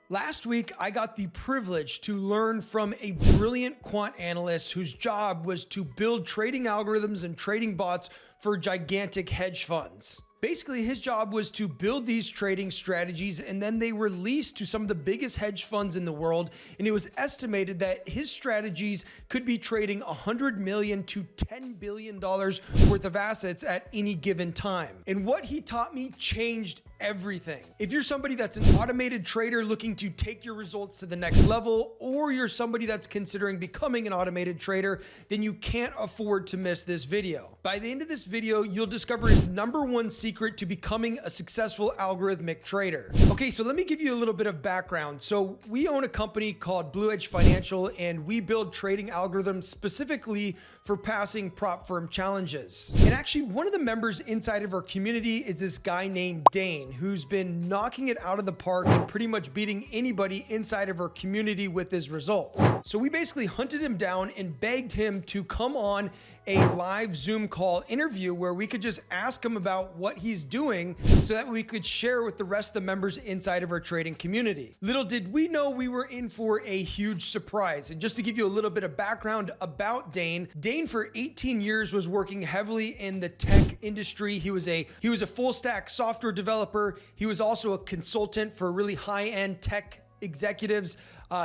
Last week, I got the privilege to learn from a brilliant quant analyst whose job was to build trading algorithms and trading bots for gigantic hedge funds. Basically, his job was to build these trading strategies, and then they released to some of the biggest hedge funds in the world. And it was estimated that his strategies could be trading $100 million to $10 billion worth of assets at any given time. And what he taught me changed everything. If you're somebody that's an automated trader looking to take your results to the next level, or you're somebody that's considering becoming an automated trader, then you can't afford to miss this video. By the end of this video, you'll discover his #1 secret to becoming a successful algorithmic trader. Okay, so let me give you a little bit of background. So we own a company called Blue Edge Financial, and we build trading algorithms specifically for passing prop firm challenges. And actually, one of the members inside of our community is this guy named Dane, who's been knocking it out of the park and pretty much beating anybody inside of our community with his results. So we basically hunted him down and begged him to come on a live Zoom call interview where we could just ask him about what he's doing so that we could share with the rest of the members inside of our trading community. Little did we know we were in for a huge surprise. And just to give you a little bit of background about Dane for 18 years was working heavily in the tech industry. He was a full stack software developer. He was also a consultant for really high-end tech executives.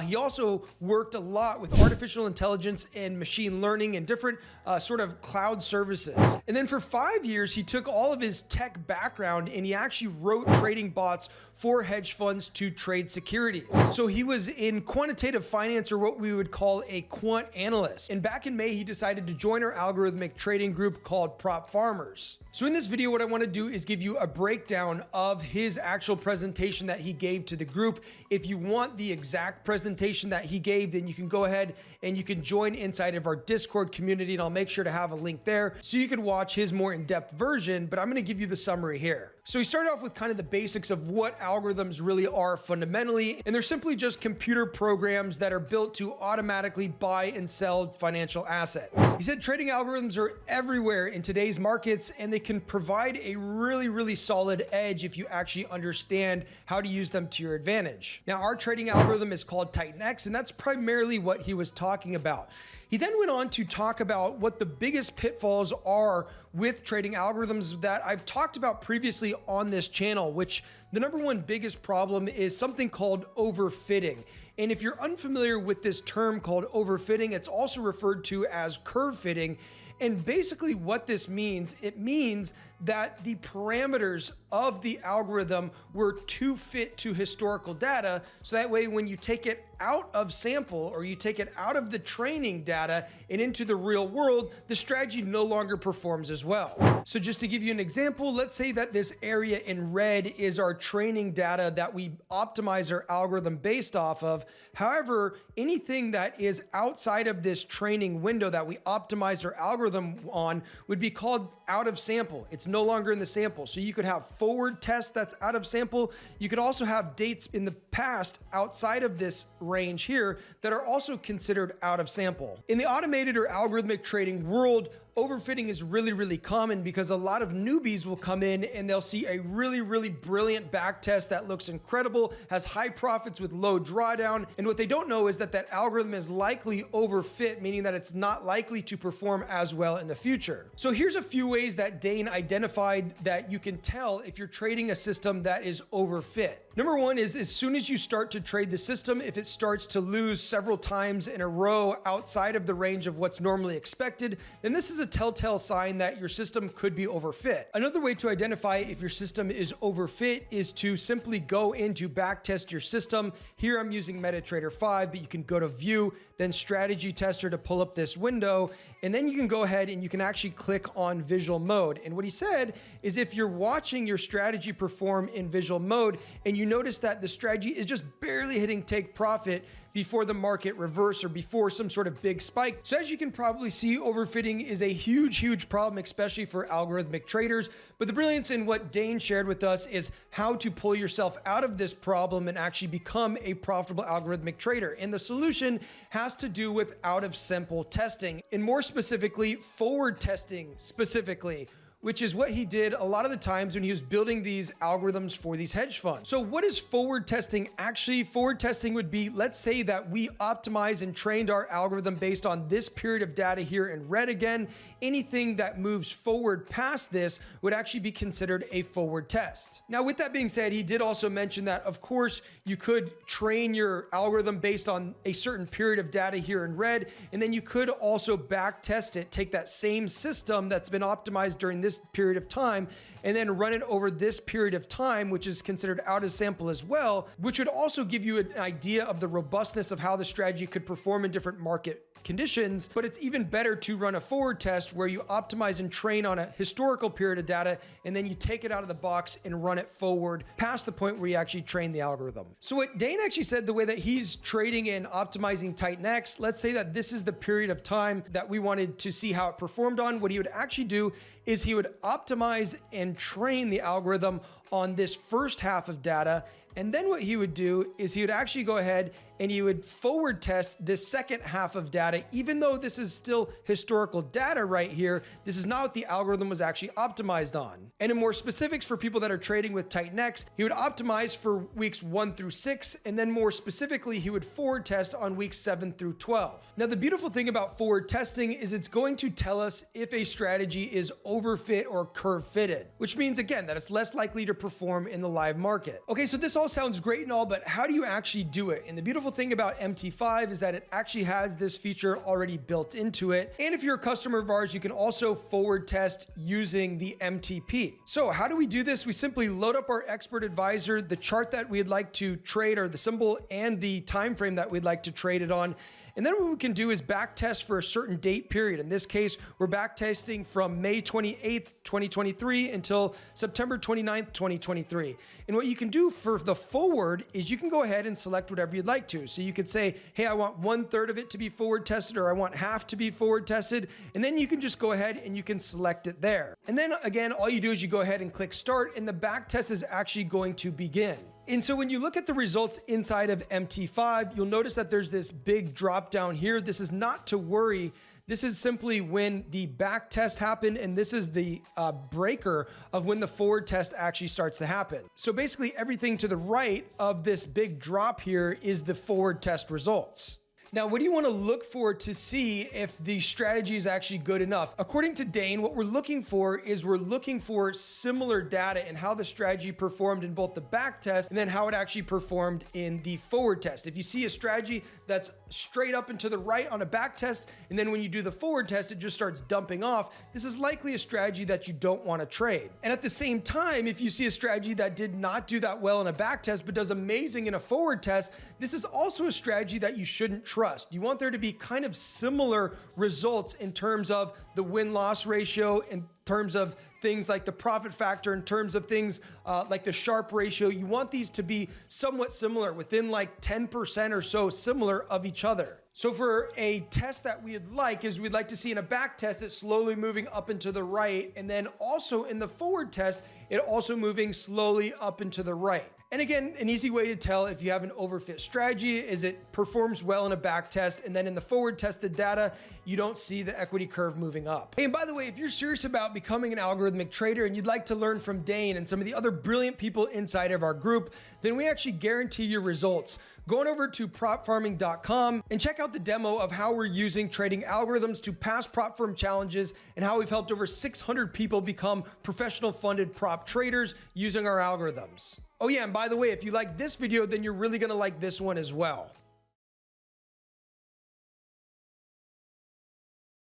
He also worked a lot with artificial intelligence and machine learning and different sort of cloud services. And then for 5 years, he took all of his tech background and he actually wrote trading bots for hedge funds to trade securities. So he was in quantitative finance, or what we would call a quant analyst. And back in May, he decided to join our algorithmic trading group called Prop Farmers. So in this video, what I want to do is give you a breakdown of his actual presentation that he gave to the group. If you want the exact presentation that he gave, then you can go ahead and you can join inside of our Discord community, and I'll make sure to have a link there so you can watch his more in-depth version, but I'm going to give you the summary here. So he started off with kind of the basics of what algorithms really are fundamentally, and they're simply just computer programs that are built to automatically buy and sell financial assets. He said trading algorithms are everywhere in today's markets, and they can provide a really solid edge if you actually understand how to use them to your advantage. Now, our trading algorithm is called Titan X, and that's primarily what he was talking about. He then went on to talk about what the biggest pitfalls are with trading algorithms that I've talked about previously on this channel, which the #1 biggest problem is something called overfitting. And if you're unfamiliar with this term called overfitting, it's also referred to as curve fitting. And basically what this means, it means that the parameters of the algorithm were too fit to historical data. So that way, when you take it out of sample, or you take it out of the training data and into the real world, the strategy no longer performs as well. So just to give you an example, let's say that this area in red is our training data that we optimize our algorithm based off of. However, anything that is outside of this training window that we optimize our algorithm on would be called out of sample. It's no longer in the sample. So you could have forward tests that's out of sample. You could also have dates in the past outside of this range here that are also considered out of sample. In the automated or algorithmic trading world, overfitting is really common because a lot of newbies will come in and they'll see a really brilliant back test that looks incredible, has high profits with low drawdown. And what they don't know is that that algorithm is likely overfit, meaning that it's not likely to perform as well in the future. So here's a few ways that Dane identified that you can tell if you're trading a system that is overfit. #1 is as soon as you start to trade the system, if it starts to lose several times in a row outside of the range of what's normally expected, then this is a telltale sign that your system could be overfit. Another way to identify if your system is overfit is to simply go into backtest your system. Here I'm using MetaTrader 5, but you can go to View, then Strategy Tester to pull up this window, and then you can go ahead and you can actually click on Visual Mode. And what he said is if you're watching your strategy perform in visual mode and you notice that the strategy is just barely hitting take profit before the market reverse or before some sort of big spike. So as you can probably see, overfitting is a huge problem, especially for algorithmic traders. But the brilliance in what Dane shared with us is how to pull yourself out of this problem and actually become a profitable algorithmic trader. And the solution has to do with out of sample testing, and more specifically, forward testing specifically. which is what he did a lot of the times when he was building these algorithms for these hedge funds. So what is forward testing actually? Forward testing would be, let's say that we optimized and trained our algorithm based on this period of data here in red again. Anything that moves forward past this would actually be considered a forward test. Now, with that being said, he did also mention that, of course, you could train your algorithm based on a certain period of data here in red, and then you could also back test it, take that same system that's been optimized during this period of time, and then run it over this period of time, which is considered out of sample as well, which would also give you an idea of the robustness of how the strategy could perform in different market conditions. But it's even better to run a forward test where you optimize and train on a historical period of data, and then you take it out of the box and run it forward past the point where you actually train the algorithm. So what Dane actually said, the way that he's trading and optimizing Titan X, let's say that this is the period of time that we wanted to see how it performed on. What he would actually do is he would optimize and train the algorithm on this first half of data. And then what he would do is he would actually go ahead and he would forward test this second half of data, even though this is still historical data right here. This is not what the algorithm was actually optimized on. And in more specifics for people that are trading with Titan X, he would optimize for weeks 1 through 6. And then more specifically, he would forward test on weeks 7 through 12. Now, the beautiful thing about forward testing is it's going to tell us if a strategy is overfit or curve fitted, which means again, that it's less likely to perform in the live market. Okay, so this all sounds great and all, but how do you actually do it? And the beautiful thing about MT5 is that it actually has this feature already built into it. And if you're a customer of ours, you can also forward test using the MTP. So how do we do this? We simply load up our expert advisor, the chart that we'd like to trade, or the symbol and the time frame that we'd like to trade it on. And then what we can do is back test for a certain date period. In this case, we're back testing from May 28th, 2023 until September 29th, 2023. And what you can do for the forward is you can go ahead and select whatever you'd like to. So you could say, hey, I want 1/3 of it to be forward tested, or I want half to be forward tested. And then you can just go ahead and you can select it there. And then again, all you do is you go ahead and click start, and the back test is actually going to begin. And so when you look at the results inside of MT5, you'll notice that there's this big drop down here. This is not to worry. This is simply when the back test happened, and this is the breaker of when the forward test actually starts to happen. So basically everything to the right of this big drop here is the forward test results. Now, what do you want to look for to see if the strategy is actually good enough? According to Dane, what we're looking for similar data and how the strategy performed in both the back test and then how it actually performed in the forward test. If you see a strategy that's straight up and to the right on a back test, and then when you do the forward test, it just starts dumping off, this is likely a strategy that you don't want to trade. And at the same time, if you see a strategy that did not do that well in a back test, but does amazing in a forward test, this is also a strategy that you shouldn't trade. You want there to be kind of similar results in terms of the win-loss ratio, in terms of things like the profit factor, in terms of things like the Sharpe ratio. You want these to be somewhat similar, within like 10% or so similar of each other. So for a test that we'd like to see in a back test, it's slowly moving up and to the right. And then also in the forward test, it also moving slowly up and to the right. And again, an easy way to tell if you have an overfit strategy is it performs well in a back test, and then in the forward tested data, you don't see the equity curve moving up. Hey, and by the way, if you're serious about becoming an algorithmic trader and you'd like to learn from Dane and some of the other brilliant people inside of our group, then we actually guarantee your results. Go on over to propfarming.com and check out the demo of how we're using trading algorithms to pass prop firm challenges and how we've helped over 600 people become professional funded prop traders using our algorithms. Oh yeah, and by the way, if you like this video, then you're really gonna like this one as well.